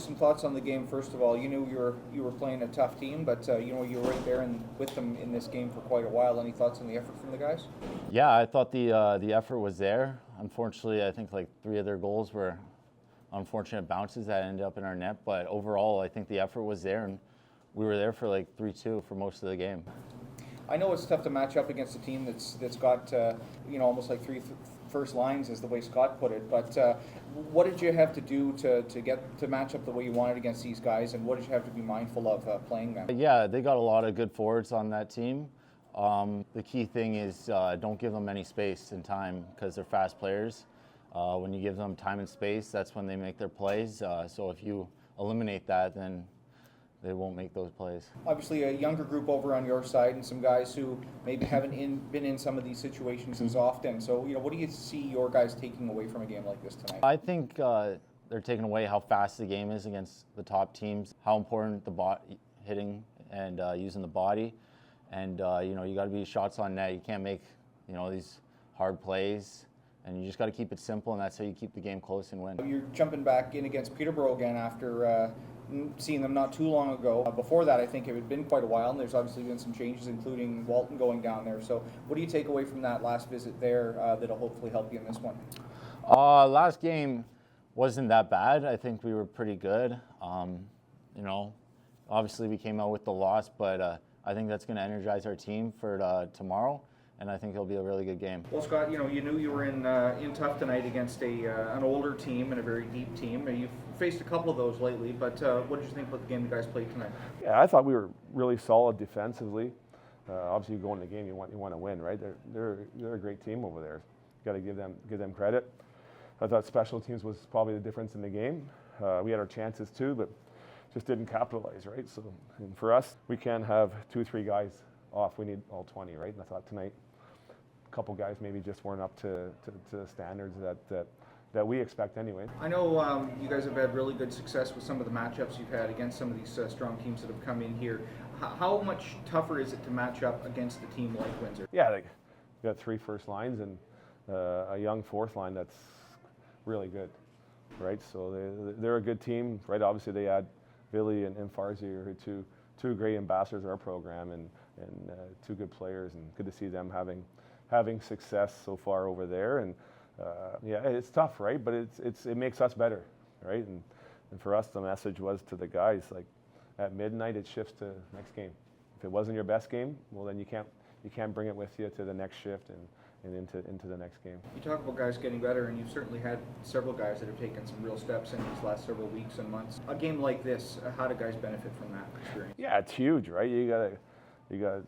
some thoughts on the game. First of all, you knew you were playing a tough team, but you know you were right there and with them in this game for quite a while. Any thoughts on the effort from the guys? Yeah, I thought the effort was there. Unfortunately, I think like 3 of their goals were unfortunate bounces that ended up in our net. But overall, I think the effort was there, and we were there for like 3-2 for most of the game. I know it's tough to match up against a team that's got you know almost like three first lines, is the way Scott put it. But what did you have to do to get to match up the way you wanted against these guys, and what did you have to be mindful of playing them? Yeah, they got a lot of good forwards on that team. The key thing is don't give them any space and time because they're fast players. When you give them time and space, that's when they make their plays. So if you eliminate that, then they won't make those plays. Obviously, a younger group over on your side, and some guys who maybe haven't been in some of these situations as often. So, you know, what do you see your guys taking away from a game like this tonight? I think they're taking away how fast the game is against the top teams, how important the hitting and using the body, and you know, you got to be shots on net. You can't make, you know, these hard plays, and you just got to keep it simple, and that's how you keep the game close and win. You're jumping back in against Peterborough again after seeing them not too long ago. Before that, I think it had been quite a while, and there's obviously been some changes, including Walton going down there. So what do you take away from that last visit there that'll hopefully help you in this one? Last game wasn't that bad. I think we were pretty good. You know, obviously we came out with the loss, but I think that's going to energize our team for tomorrow, and I think it'll be a really good game. Well, Scott, you know, you knew you were in tough tonight against an older team and a very deep team. You've faced a couple of those lately, but what did you think about the game you guys played tonight? Yeah, I thought we were really solid defensively. Obviously, you go in the game, you want to win, right? They're a great team over there. You got to give them credit. I thought special teams was probably the difference in the game. We had our chances too, but just didn't capitalize, right? So, and for us, we can't have 2-3 guys off. We need all 20, right? And I thought tonight, a couple guys maybe just weren't up to the standards that we expect anyway. I know you guys have had really good success with some of the matchups you've had against some of these strong teams that have come in here. How much tougher is it to match up against a team like Windsor? Yeah, we got 3 first lines and a young fourth line that's really good, right? So they're a good team, right? Obviously they add Billy and Farzi, who are two great ambassadors of our program, and 2 good players, and good to see them having success so far over there. And yeah, it's tough, right? But it makes us better, right? And for us, the message was to the guys, like at midnight, it shifts to next game. If it wasn't your best game, well then you can't bring it with you to the next shift and into the next game. You talk about guys getting better, and you've certainly had several guys that have taken some real steps in these last several weeks and months. A game like this, how do guys benefit from that experience? Yeah, it's huge, right? You got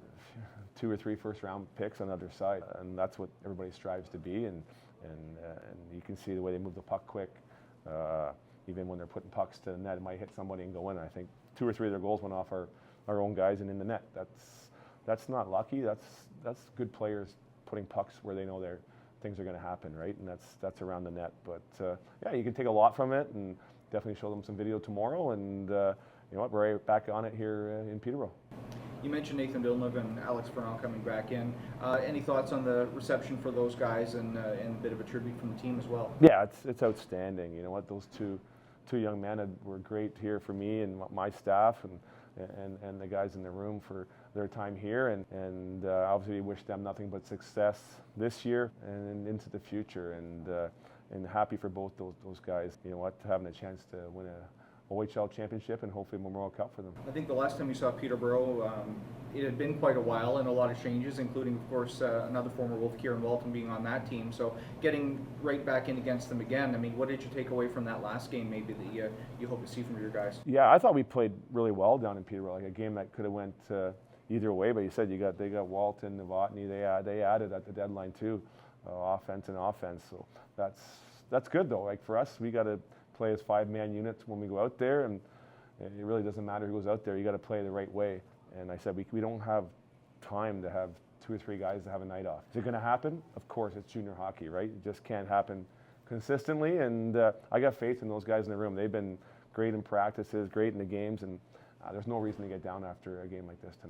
2 or 3 first-round picks on the other side, and that's what everybody strives to be. And you can see the way they move the puck quick. Even when they're putting pucks to the net, it might hit somebody and go in. I think 2 or 3 of their goals went off our own guys and in the net. That's not lucky. That's good players putting pucks where they know things are going to happen, right? And that's around the net. But yeah, you can take a lot from it, and definitely show them some video tomorrow. And you know what, we're right back on it here in Peterborough. You mentioned Nathan Villeneuve and Alex Ferrand coming back in. Any thoughts on the reception for those guys, and a bit of a tribute from the team as well? Yeah, it's outstanding. You know what, those two young men were great here for me and my staff, and the guys in the room for their time here, and obviously wish them nothing but success this year and into the future, and happy for both those guys. You know what, having a chance to win a OHL championship and hopefully a Memorial Cup for them. I think the last time we saw Peterborough, it had been quite a while, and a lot of changes, including, of course, another former Wolf, Kieran Walton, being on that team. So getting right back in against them again, I mean, what did you take away from that last game maybe that you hope to see from your guys? Yeah, I thought we played really well down in Peterborough, like a game that could have went either way, but you said they got Walton, Novotny, they added at the deadline too, offense. So that's good though. Like for us, we got to play as 5-man units when we go out there, and it really doesn't matter who goes out there. You got to play the right way. And I said we don't have time to have 2 or 3 guys to have a night off. Is it going to happen? Of course, it's junior hockey, right? It just can't happen consistently. And I got faith in those guys in the room. They've been great in practices, great in the games, and there's no reason to get down after a game like this tonight.